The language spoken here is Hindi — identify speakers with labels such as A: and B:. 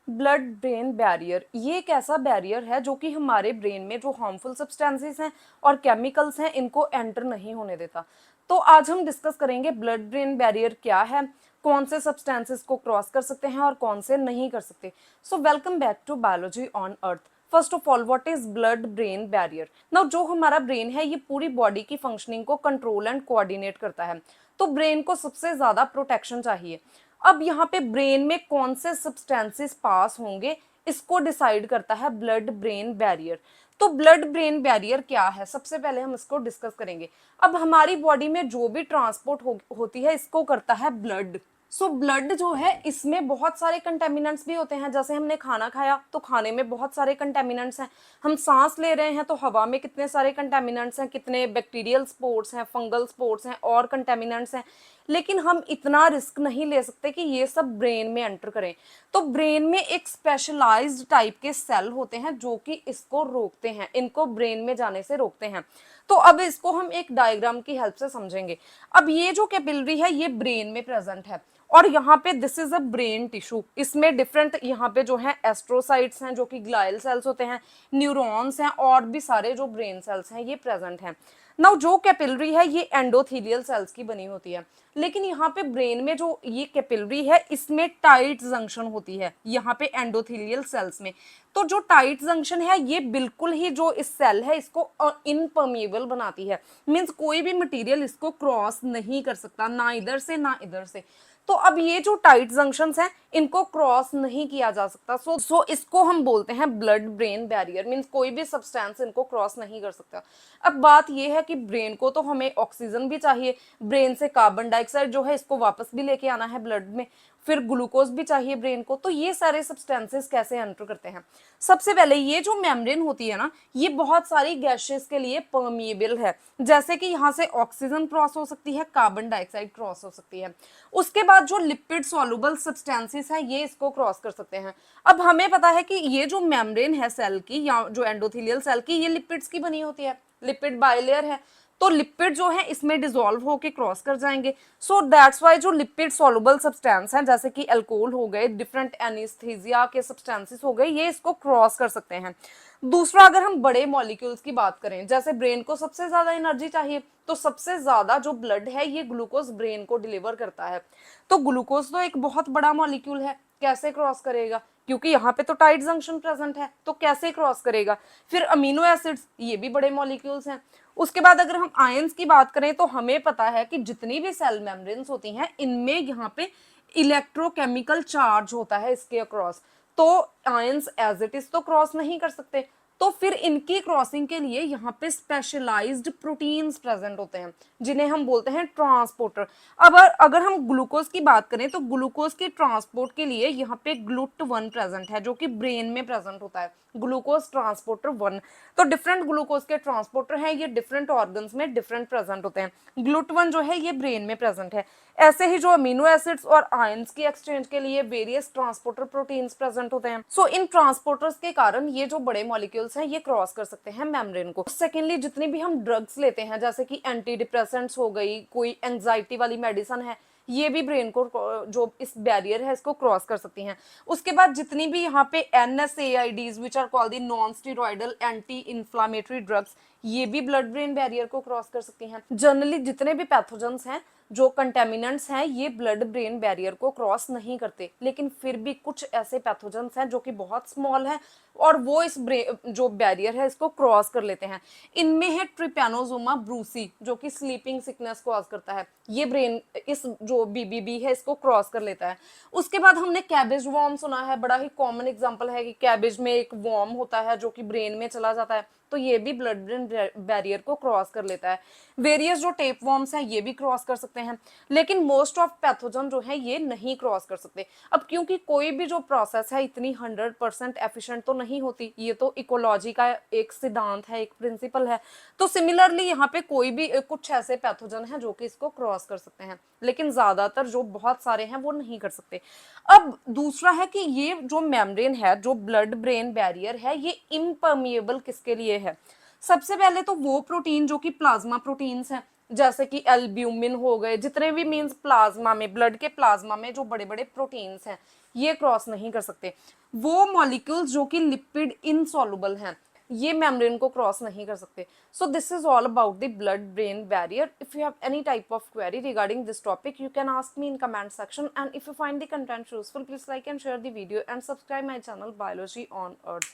A: ब्लड ब्रेन बैरियर ये एक ऐसा बैरियर है जो कि हमारे ब्रेन में जो हार्मफुल सब्सटेंसेस हैं और केमिकल्स हैं इनको एंटर नहीं होने देता। तो आज हम डिस्कस करेंगे ब्लड ब्रेन बैरियर क्या है, कौन से सब्सटेंसेस को क्रॉस कर सकते हैं और कौन से नहीं कर सकते। So welcome back to biology on earth. First of all, what is blood brain barrier? Now जो हमारा ब्रेन है ये पूरी बॉडी की फंक्शनिंग को कंट्रोल एंड कोऑर्डिनेट करता है। तो ब्रेन को सबसे ज्यादा प्रोटेक्शन चाहिए। अब यहाँ पे ब्रेन में कौन से सब्सटेंसेस पास होंगे इसको डिसाइड करता है ब्लड ब्रेन बैरियर। तो ब्लड ब्रेन बैरियर क्या है, सबसे पहले हम इसको डिस्कस करेंगे। अब हमारी बॉडी में जो भी ट्रांसपोर्ट होती है इसको करता है ब्लड। सो ब्लड जो है इसमें बहुत सारे कंटेमिनेंट्स भी होते हैं। जैसे हमने खाना खाया तो खाने में बहुत सारे कंटेमिनेंट्स हैं। हम सांस ले रहे हैं तो हवा में कितने सारे कंटेमिनेंट्स हैं, कितने बैक्टीरियल स्पोर्स हैं, फंगल स्पोर्स हैं और कंटेमिनेंट्स हैं। लेकिन हम इतना रिस्क नहीं ले सकते कि ये सब ब्रेन में एंटर करें। तो ब्रेन में एक स्पेशलाइज्ड टाइप के सेल होते हैं जो कि इसको रोकते हैं, इनको ब्रेन में जाने से रोकते हैं। तो अब इसको हम एक डायग्राम की हेल्प से समझेंगे। अब ये जो कैपिलरी है ये ब्रेन में प्रेजेंट है और यहाँ पे this is a brain tissue. इसमें डिफरेंट यहाँ पे जो है एस्ट्रोसाइट्स हैं जो कि ग्लाइल सेल्स होते हैं, न्यूरॉन्स हैं और भी सारे जो ब्रेन सेल्स हैं ये प्रेजेंट हैं। नाउ जो कैपिलरी है ये एंडोथेलियल सेल्स की बनी होती है। लेकिन यहाँ पे ब्रेन में जो ये कैपिलरी है इसमें टाइट जंक्शन होती है यहाँ पे एंडोथेलियल सेल्स में। तो जो टाइट जंक्शन है ये बिल्कुल ही जो इस सेल है इसको इनपर्मिएबल बनाती है। मींस कोई भी मटेरियल इसको क्रॉस नहीं कर सकता, ना इधर से ना इधर से। तो अब ये जो टाइट जंक्शंस हैं इनको क्रॉस नहीं किया जा सकता। सो इसको हम बोलते हैं ब्लड ब्रेन बैरियर। मींस कोई भी सब्सटेंस इनको क्रॉस नहीं कर सकता। अब बात ये है कि ब्रेन को तो हमें ऑक्सीजन भी चाहिए, ब्रेन से कार्बन डाइऑक्साइड जो है इसको वापस भी लेके आना है ब्लड में, फिर ग्लूकोज भी चाहिए ब्रेन को। तो ये सारे सब्सटेंसेस कैसे एंटर करते हैं? सबसे पहले ये जो मेम्ब्रेन होती है ना ये बहुत सारी गैसेस के लिए परमिएबल है। जैसे कि यहाँ से ऑक्सीजन क्रॉस हो सकती है, कार्बन डाइऑक्साइड क्रॉस हो सकती है। उसके बाद जो लिपिड सॉल्युबल सब्सटेंसेस है ये इसको क्रॉस कर सकते हैं। अब हमें पता है कि ये जो मेम्ब्रेन है सेल की या जो एंडोथेलियल सेल की ये लिपिड्स की बनी होती है, लिपिड बाइलेयर है। तो लिपिड जो है इसमें डिसॉल्व होके क्रॉस कर जाएंगे। सो दैट्स वाई जो लिपिड सॉल्युबल सब्सटेंस हैं जैसे कि अल्कोहल हो गए, डिफरेंट एनेस्थीसिया के सब्सटेंसेस हो गए, ये इसको क्रॉस कर सकते हैं। दूसरा, अगर हम बड़े मॉलिक्यूल्स की बात करें, जैसे ब्रेन को सबसे ज्यादा एनर्जी चाहिए तो सबसे ज्यादा जो ब्लड है ये ग्लूकोज ब्रेन को डिलीवर करता है। तो ग्लूकोज तो एक बहुत बड़ा मॉलिक्यूल है, कैसे क्रॉस करेगा? क्योंकि यहाँ पे तो टाइट जंक्शन प्रेजेंट है, तो कैसे क्रॉस करेगा? फिर अमीनो एसिड्स ये भी बड़े मॉलिक्यूल्स हैं। उसके बाद अगर हम आयंस की बात करें तो हमें पता है कि जितनी भी सेल मेम्ब्रेन्स होती हैं इनमें यहाँ पे इलेक्ट्रोकेमिकल चार्ज होता है इसके अक्रॉस। तो आयंस एज इट इज तो क्रॉस नहीं कर सकते। तो फिर इनकी क्रॉसिंग के लिए यहाँ पे स्पेशलाइज्ड प्रोटीन्स प्रेजेंट होते हैं जिन्हें हम बोलते हैं ट्रांसपोर्टर। अब अगर हम ग्लूकोज की बात करें तो ग्लूकोज के ट्रांसपोर्ट के लिए यहाँ पे GLUT1 प्रेजेंट है जो कि ब्रेन में प्रेजेंट होता है, ग्लूकोज ट्रांसपोर्टर 1। तो डिफरेंट ग्लूकोज के ट्रांसपोर्टर हैं, ये डिफरेंट ऑर्गन्स में डिफरेंट प्रेजेंट होते हैं। GLUT1 जो है ये ब्रेन में प्रेजेंट है। ऐसे ही जो अमीनो एसिड्स और आयंस की एक्सचेंज के लिए वेरियस ट्रांसपोर्टर प्रोटीन्स प्रेजेंट होते हैं। सो इन ट्रांसपोर्टर्स के कारण ये जो बड़े मॉलिक्यूल्स हैं ये क्रॉस कर सकते हैं मेम्ब्रेन को। सेकेंडली, जितनी भी हम ड्रग्स लेते हैं जैसे कि एंटी डिप्रेसेंट्स हो गई, कोई एंजाइटी वाली मेडिसिन है, ये भी ब्रेन को जो इस बैरियर है इसको क्रॉस कर सकती हैं। उसके बाद जितनी भी यहाँ पे NSAIDs which are called the non steroidal anti inflammatory drugs, ये भी ब्लड ब्रेन बैरियर को क्रॉस कर सकती हैं। जनरली जितने भी पैथोजेंस हैं, जो कंटेमिनेंट्स हैं, ये ब्लड ब्रेन बैरियर को क्रॉस नहीं करते। लेकिन फिर भी कुछ ऐसे पैथोजेंस हैं जो कि बहुत स्मॉल हैं और वो इस जो बैरियर है इसको क्रॉस कर लेते हैं। इनमें है ट्रिपैनोसोमा ब्रूसी जो कि स्लीपिंग सिकनेस कॉज करता है, ये ब्रेन इस जो BBB है इसको क्रॉस कर लेता है। उसके बाद हमने कैबेज वॉर्म सुना है, बड़ा ही कॉमन एग्जांपल है कि कैबेज में एक वॉर्म होता है जो कि ब्रेन में चला जाता है, तो ये भी ब्लड ब्रेन बैरियर को क्रॉस कर लेता है। वेरियस जो टेप वॉर्म्स हैं ये भी क्रॉस कर सकते हैं, लेकिन मोस्ट ऑफ पैथोजन जो है ये नहीं क्रॉस कर सकते। अब क्योंकि कोई भी जो प्रोसेस है इतनी 100% एफिशिएंट तो नहीं होती, ये तो इकोलॉजी का एक सिद्धांत है, एक प्रिंसिपल है। तो सिमिलरली यहाँ पे कोई भी कुछ ऐसे पैथोजन है जो कि इसको क्रॉस कर सकते हैं, लेकिन ज्यादातर जो बहुत सारे हैं वो नहीं कर सकते। अब दूसरा है कि ये जो मेम्ब्रेन है, जो ब्लड ब्रेन बैरियर है, ये इम्पर्मिएबल किसके लिए है? सबसे पहले तो वो प्रोटीन जो कि प्लाज्मा प्रोटीन्स हैं, जैसे कि एल्ब्यूमिन हो गए, जितने भी मींस प्लाज्मा में, ब्लड के प्लाज्मा में जो बड़े बड़े प्रोटीन्स हैं ये क्रॉस नहीं कर सकते। वो मॉलिक्यूल्स जो कि लिपिड इनसॉल्युबल हैं, ये मेम्ब्रेन को क्रॉस नहीं कर सकते। So this is all about the blood brain barrier. If you have any type of query regarding this topic, you can ask me in comment section, and if you find the content useful, please like and share the video and subscribe my channel Biology on Earth.